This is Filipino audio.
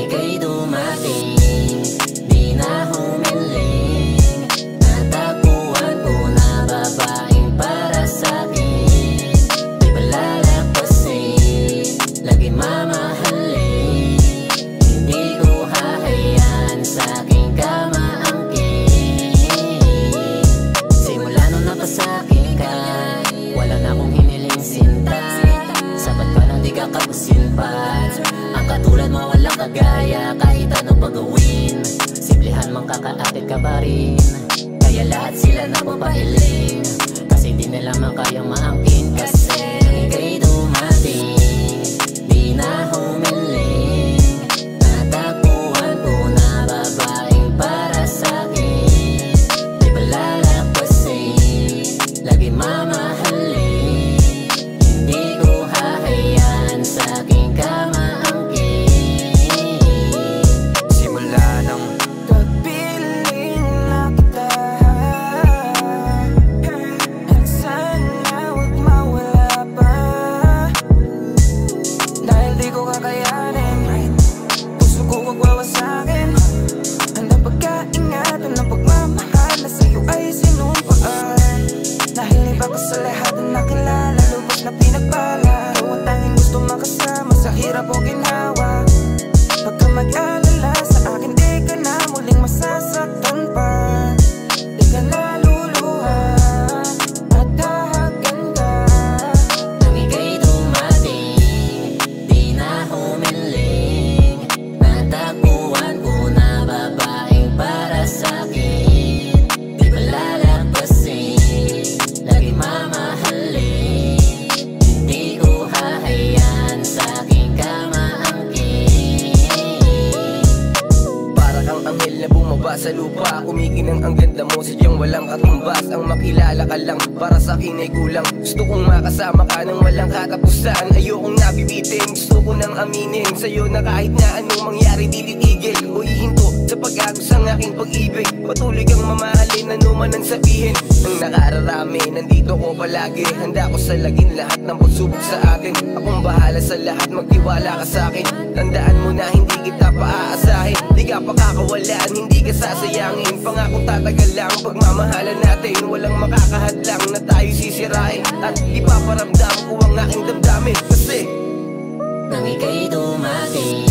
ika'y dumating, di na humiling. Natagpuan ko na babaeng para sa'kin, di ba lalagpasin, lagi mamahalin. Hindi ko hahayaan sa'king kamaangkin. Simula nung napasakin ka, wala na akong hiniling sinta. Sapat ka nang di ka kapusin pa. Ang katulad mo walang kagaya, kahit anong pagawin. Simplihan mang kakaakit ka pa rin, kaya lahat sila napapailing. Kasi di nila makayang maangkin. Kasi ika'y dumating, di na humiling. Natagpuan ko na babaeng para sa'kin, di ba lalagpasin, lagi mamahalin. Hindi ko hahayaan sa'king kamaangkin. Simula nang pagpiling na kita, at sana huwag mawala pa. Dahil di ko kakayanin, puso ko huwag wawasakin. Handang pagkaingatan ng pagmamahal na sa'yo ay sinumpaan. Dahil iba ka sa lahat na nakilala, lubos na pinagpala. Ikaw ang tanging gusto makasama sa hirap o ginhawa. Huwag ka mag-alala, sa akin di ka na muling masasaktan pa. Di ka naluluha at dahagan ka. Nang ika'y dumating, di na humiling. Natagpuan ko na babaeng para sa'kin, di ba lalagpasin, lagi mamahalin. Hindi ko hahayaan sa'king kamaangkin. para kang anghel na bumaba sa lupa. Kumikinang ang ganda mo, sadyang walang katumbas. Ang makilala ka lang, para sa'kin ay kulang. Gusto kong makasama ka nang walang katapusan. Ayokong nabibitin, gusto ko nang aminin sa'yo na kahit na anong mangyari di titigil o ihinto sa pag-agos ang aking pag-ibig. Patuloy kang mamahalin, ano man ang sabihin. Nang nakararami, nandito ko palagi. Handa ko salagin lahat ng pagsubok sa akin. Akong bahala sa lahat, magtiwala ka sa'kin. Tandaan mo na hindi kita paaasahin. Di ka pakakawalan, hindi ka sasayangin. Pangakong tatagal lang ang pagmamahalan natin. Walang makakahadlang na tayo sisirain. At ipaparamdam ko ang aking damdamin. Kasi Nang ika'y dumating,